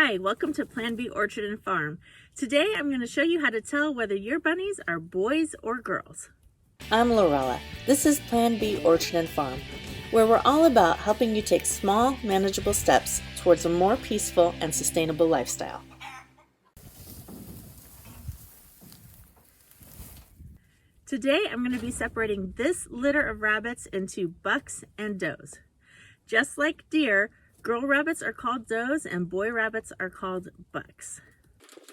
Hi, welcome to Plan B Orchard and Farm. Today I'm going to show you how to tell whether your bunnies are boys or girls. I'm Lorella. This is Plan B Orchard and Farm, where we're all about helping you take small, manageable steps towards a more peaceful and sustainable lifestyle. Today I'm going to be separating this litter of rabbits into bucks and does. Just like deer, girl rabbits are called does and boy rabbits are called bucks.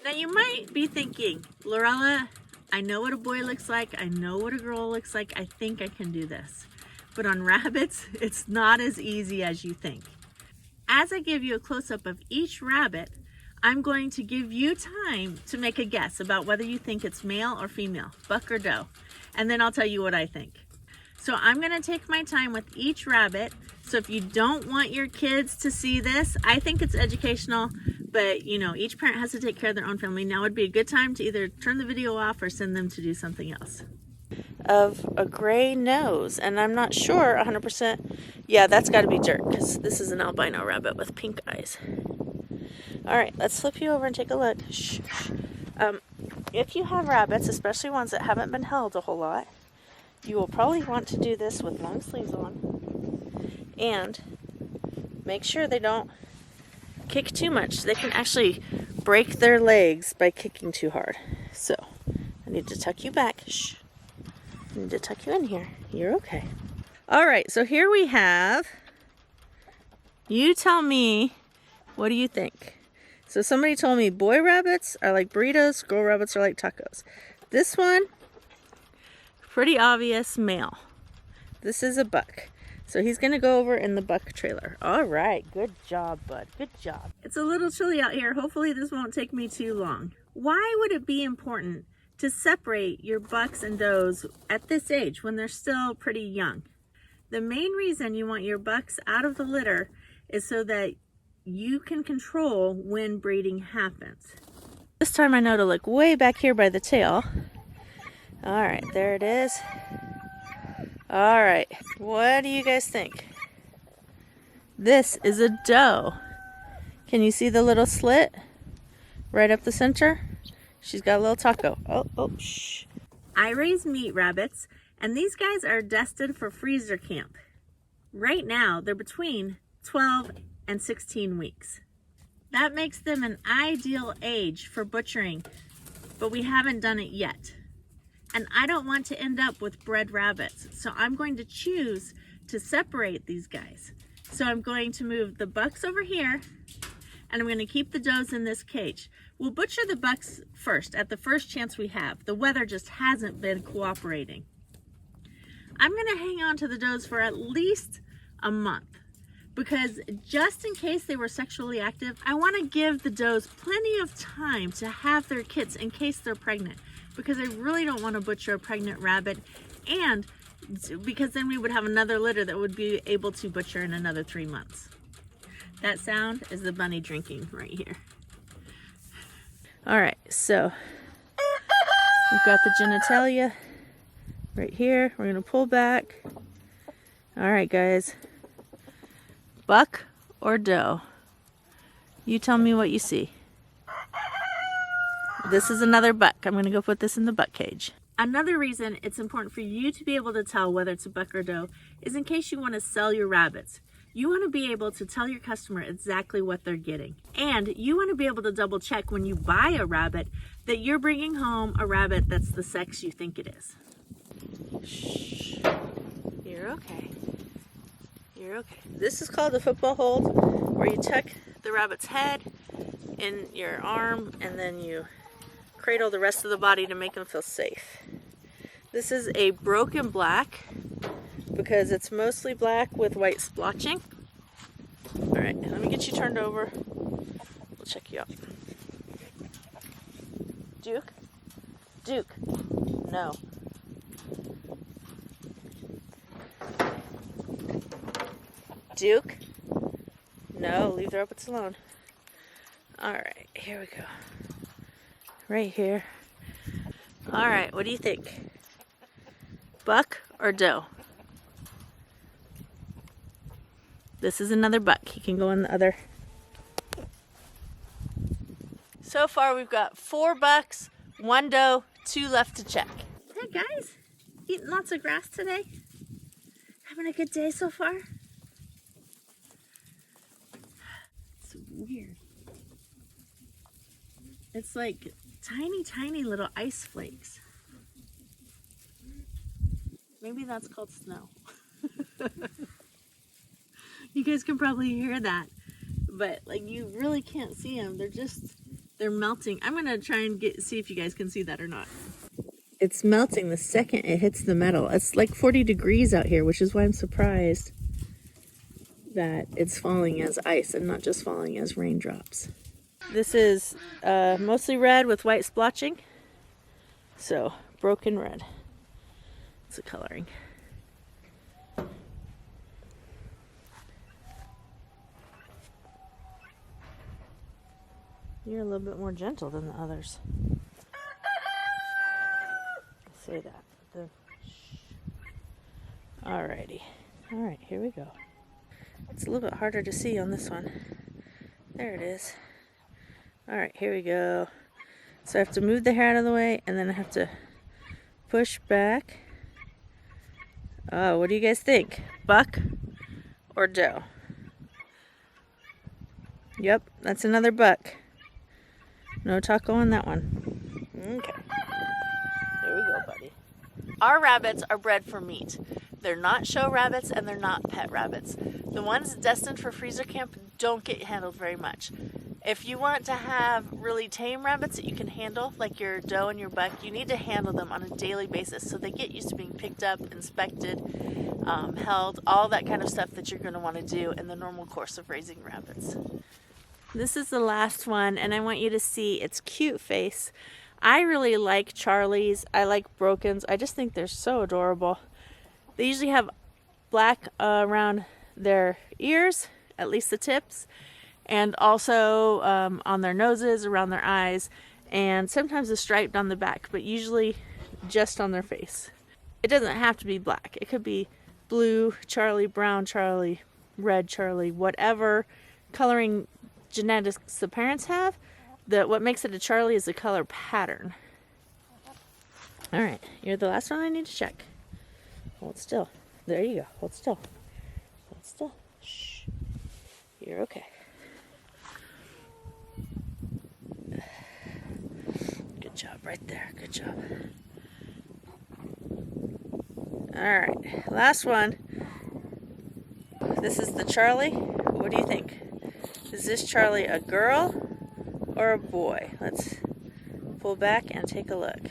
Now you might be thinking, Lorella, I know what a boy looks like, I know what a girl looks like, I think I can do this. But on rabbits, it's not as easy as you think. As I give you a close-up of each rabbit, I'm going to give you time to make a guess about whether you think it's male or female, buck or doe, and then I'll tell you what I think. So I'm going to take my time with each rabbit. So if you don't want your kids to see this, I think it's educational, but each parent has to take care of their own family. Now would be a good time to either turn the video off or send them to do something else. Of a gray nose, and I'm not sure 100%. Yeah, that's got to be dirt because this is an albino rabbit with pink eyes. All right, let's flip you over and take a look. Shh. If you have rabbits, especially ones that haven't been held a whole lot, you will probably want to do this with long sleeves on and make sure they don't kick too much. They can actually break their legs by kicking too hard. So I need to tuck you back. Shh. I need to tuck you in here. You're okay. All right, so here we have, you tell me, what do you think? So somebody told me boy rabbits are like burritos, girl rabbits are like tacos. This one, pretty obvious male. This is a buck. So he's going to go over in the buck trailer. All right, good job, bud. Good job. It's a little chilly out here. Hopefully this won't take me too long. Why would it be important to separate your bucks and does at this age when they're still pretty young? The main reason you want your bucks out of the litter is so that you can control when breeding happens. This time I know to look way back here by the tail. All right, there it is. All right, what do you guys think? This is a doe. Can you see the little slit right up the center? She's got a little taco. Oh, shh. I raise meat rabbits, and these guys are destined for freezer camp. Right now, they're between 12 and 16 weeks. That makes them an ideal age for butchering, but we haven't done it yet. And I don't want to end up with bred rabbits, so I'm going to choose to separate these guys. So I'm going to move the bucks over here, and I'm going to keep the does in this cage. We'll butcher the bucks first, at the first chance we have. The weather just hasn't been cooperating. I'm going to hang on to the does for at least a month, because just in case they were sexually active, I want to give the does plenty of time to have their kids in case they're pregnant, because I really don't want to butcher a pregnant rabbit, and because then we would have another litter that would be able to butcher in another 3 months. That sound is the bunny drinking right here. All right, so we've got the genitalia right here. We're going to pull back. All right, guys. Buck or doe? You tell me what you see. This is another buck. I'm going to go put this in the buck cage. Another reason it's important for you to be able to tell whether it's a buck or doe is in case you want to sell your rabbits. You want to be able to tell your customer exactly what they're getting. And you want to be able to double check when you buy a rabbit that you're bringing home a rabbit that's the sex you think it is. Shh. You're okay. You're okay. This is called a football hold, where you tuck the rabbit's head in your arm and then you cradle the rest of the body to make them feel safe. This is a broken black because it's mostly black with white splotching. All right, let me get you turned over. We'll check you out. Duke? Duke. No. Duke? No, leave the rabbits alone. All right, here we go. Right here. All right, what do you think? Buck or doe? This is another buck. He can go in the other So far we've got 4 bucks, 1 doe, 2 left to check. Hey guys, eating lots of grass today? Having a good day so far? It's weird. It's like tiny, tiny little ice flakes. Maybe that's called snow. You guys can probably hear that, but like you really can't see them. They're melting. I'm gonna try and see if you guys can see that or not. It's melting the second it hits the metal. It's like 40 degrees out here, which is why I'm surprised that it's falling as ice and not just falling as raindrops. This is mostly red with white splotching. So, broken red. It's a coloring. You're a little bit more gentle than the others. I say that. Alrighty. Alright, here we go. It's a little bit harder to see on this one. There it is. Alright, here we go. So I have to move the hair out of the way, and then I have to push back. Oh, what do you guys think? Buck or doe? Yep, that's another buck. No taco on that one. Okay. Here we go, buddy. Our rabbits are bred for meat. They're not show rabbits and they're not pet rabbits. The ones destined for freezer camp don't get handled very much. If you want to have really tame rabbits that you can handle, like your doe and your buck, you need to handle them on a daily basis so they get used to being picked up, inspected, held, all that kind of stuff that you're going to want to do in the normal course of raising rabbits. This is the last one, and I want you to see its cute face. I really like Charlies. I like Brokens. I just think they're so adorable. They usually have black around their ears, at least the tips, and also on their noses, around their eyes, and sometimes a striped on the back, but usually just on their face. It doesn't have to be black. It could be blue Charlie, brown Charlie, red Charlie, whatever coloring genetics the parents have. What makes it a Charlie is the color pattern. All right, you're the last one I need to check. Hold still. There you go. Hold still. Hold still. Shh. You're okay. Good job right there. Good job. All right, last one. This is the Charlie. What do you think? Is this Charlie a girl or a boy? Let's pull back and take a look.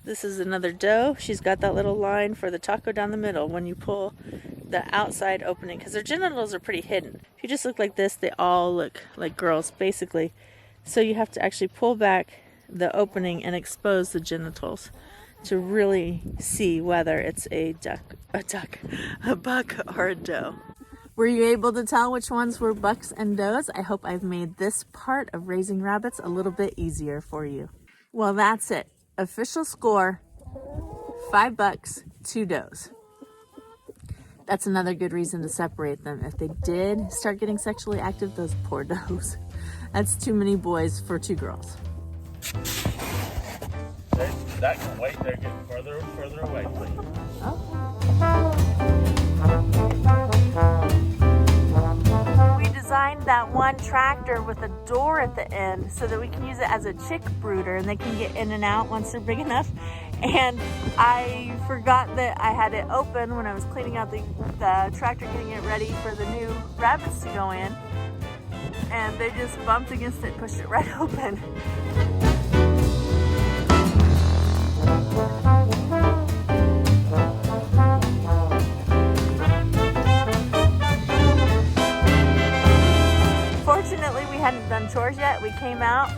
This is another doe. She's got that little line for the taco down the middle when you pull the outside opening, because their genitals are pretty hidden. If you just look like this, they all look like girls, basically. So you have to actually pull back the opening and expose the genitals to really see whether it's a buck or a doe. Were you able to tell which ones were bucks and does? I hope I've made this part of raising rabbits a little bit easier for you. Well, that's it. Official score, 5 bucks, 2 does. That's another good reason to separate them. If they did start getting sexually active, those poor does. That's too many boys for 2 girls. That can wait. They're getting further and further away, please. We designed that one tractor with a door at the end so that we can use it as a chick brooder and they can get in and out once they're big enough. And I forgot that I had it open when I was cleaning out the tractor, getting it ready for the new rabbits to go in. And they just bumped against it, pushed it right open. Fortunately, we hadn't done chores yet. We came out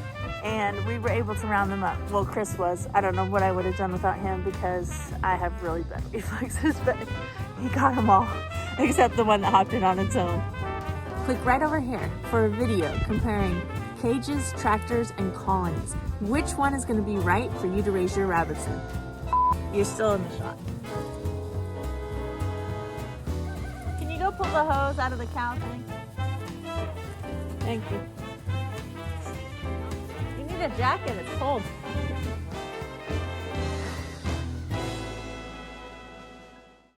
and we were able to round them up. Well, Chris was. I don't know what I would have done without him because I have really bad reflexes, but he got them all, except the one that hopped in on its own. Click right over here for a video comparing cages, tractors, and colonies. Which one is going to be right for you to raise your rabbits in? You're still in the shot. Can you go pull the hose out of the cow thing? Thank you. You need Need a jacket, it's cold.